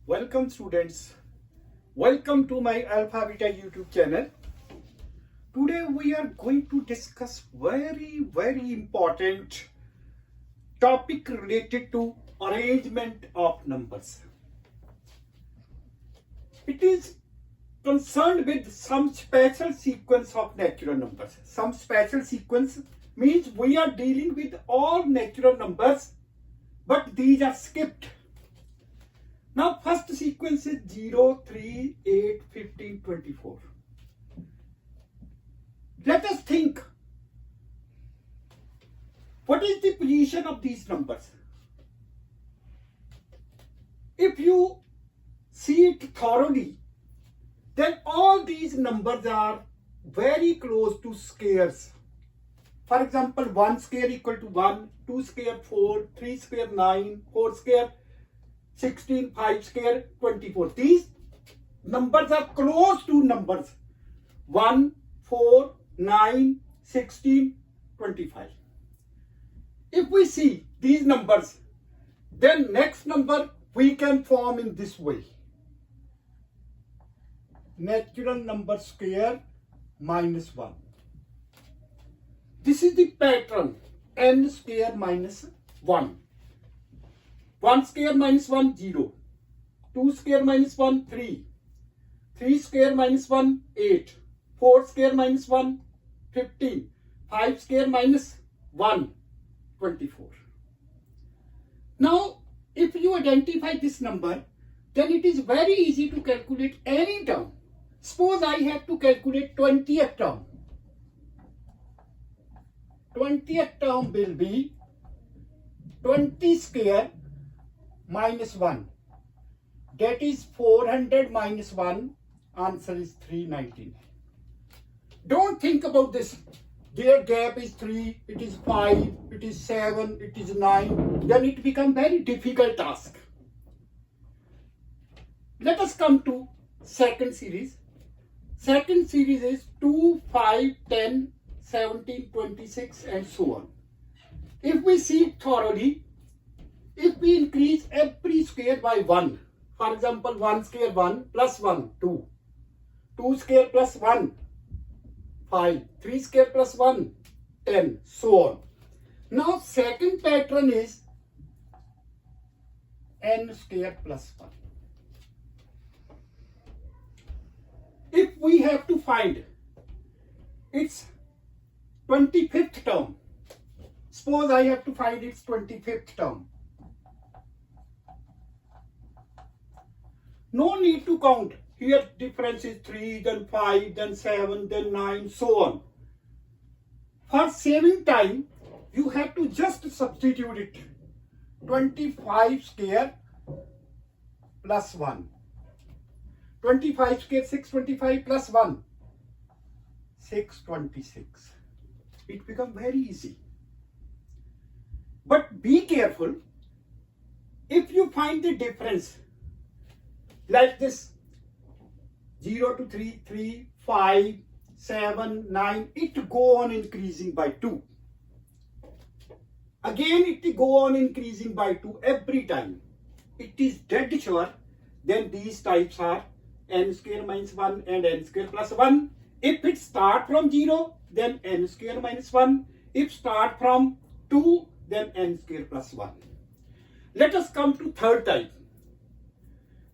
Welcome students. Welcome to my Alpha Beta YouTube channel. Today we are going to discuss very important topic related to arrangement of numbers. It is concerned with some special sequence of natural numbers. Some special sequence means we are dealing with all natural numbers, but these are skipped. Now first sequence is 0, 3, 8, 15, 24. Let us think, what is the position of these numbers? If you see it thoroughly, then all these numbers are very close to squares. For example, 1 square equal to 1, 2 square 4, 3 square 9, 4 square 16, 5 square 24. These numbers are close to numbers 1, 4, 9, 16, 25. If we see these numbers, then next number we can form in this way. Natural number square minus 1. This is the pattern, n square minus 1. 1 square minus 1, 0. 2 square minus 1, 3. 3 square minus 1, 8. 4 square minus 1, 15. 5 square minus 1, 24. Now, if you identify this number, then it is very easy to calculate any term. Suppose I have to calculate 20th term. 20th term will be 20 square minus 1. That is 400 minus 1. Answer is 399. Don't think about this. Their gap is 3, it is 5, it is 7, it is 9. Then it becomes very difficult task. Let us come to second series. Second series is 2, 5, 10, 17, 26 and so on. If we see it thoroughly, if we increase every square by 1, for example 1 square 1 plus 1, 2. 2 square plus 1, 5. 3 square plus 1, 10, so on. Now second pattern is n square plus 1. If we have to find its 25th term, suppose I have to find its 25th term. No need to count. Here difference is 3, then 5, then 7, then 9, so on. For saving time, you have to just substitute it. 25 square plus 1. 25 square 625 plus 1. 626. It becomes very easy. But be careful. If you find the difference like this, 0 to 3, 3, 5, 7, 9, it go on increasing by 2. Again it go on increasing by 2 every time. It is dead sure. Then these types are n square minus 1 and n square plus 1. If it start from 0, then n square minus 1. If start from 2, then n square plus 1. Let us come to third type.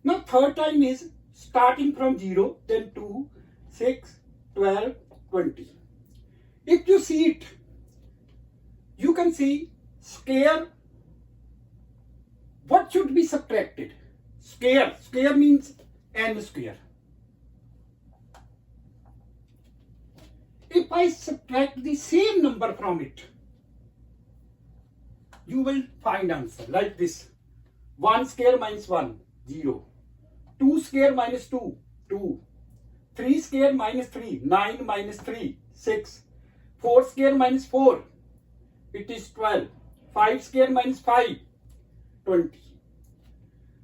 Now third time is starting from 0, then 2, 6, 12, 20. If you see it, you can see square. What should be subtracted? Square. Square means n square. If I subtract the same number from it, you will find answer like this. 1 square minus 1, 0. 2 square minus 2, 2. 3 square minus 3, 9 minus 3, 6. 4 square minus 4, it is 12. 5 square minus 5, 20.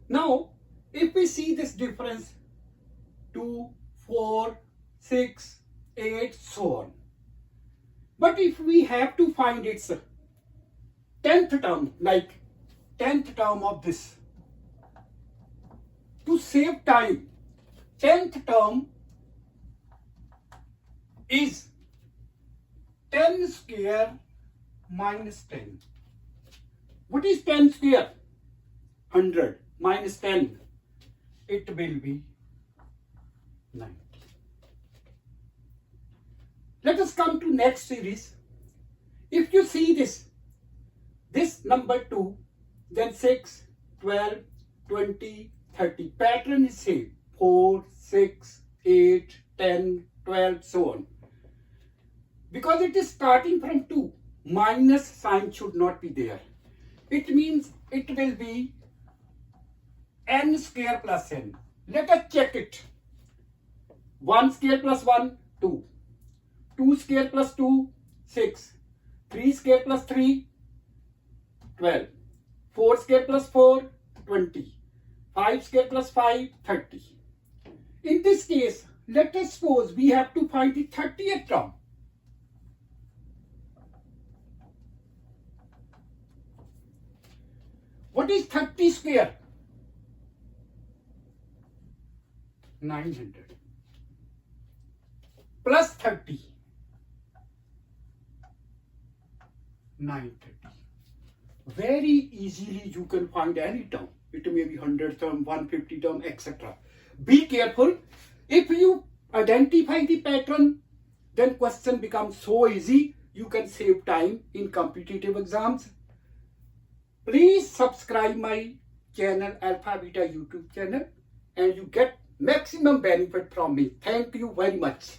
Now, if we see this difference, 2, 4, 6, 8, so on. But if we have to find its 10th term, like 10th term of this, to save time, 10th term is 10 square minus 10. What is 10 square? 100 minus 10. It will be 90. Let us come to next series. If you see this number 2, then 6, 12, 20, 30. Pattern is same. 4, 6, 8, 10, 12, so on. Because it is starting from 2, minus sign should not be there. It means it will be n square plus n. Let us check it. 1 square plus 1, 2. 2 square plus 2, 6. 3 square plus 3, 12. 4 square plus 4, 20. 5 square plus 5, 30. In this case, let us suppose we have to find the 30th term. What is 30 square? 900. Plus 30. 930. Very easily you can find any term. It may be 100 term, 150 term, etc. Be careful. If you identify the pattern, then question becomes so easy. You can save time in competitive exams. Please subscribe my channel, Alpha Beta YouTube channel, and you get maximum benefit from me. Thank you very much.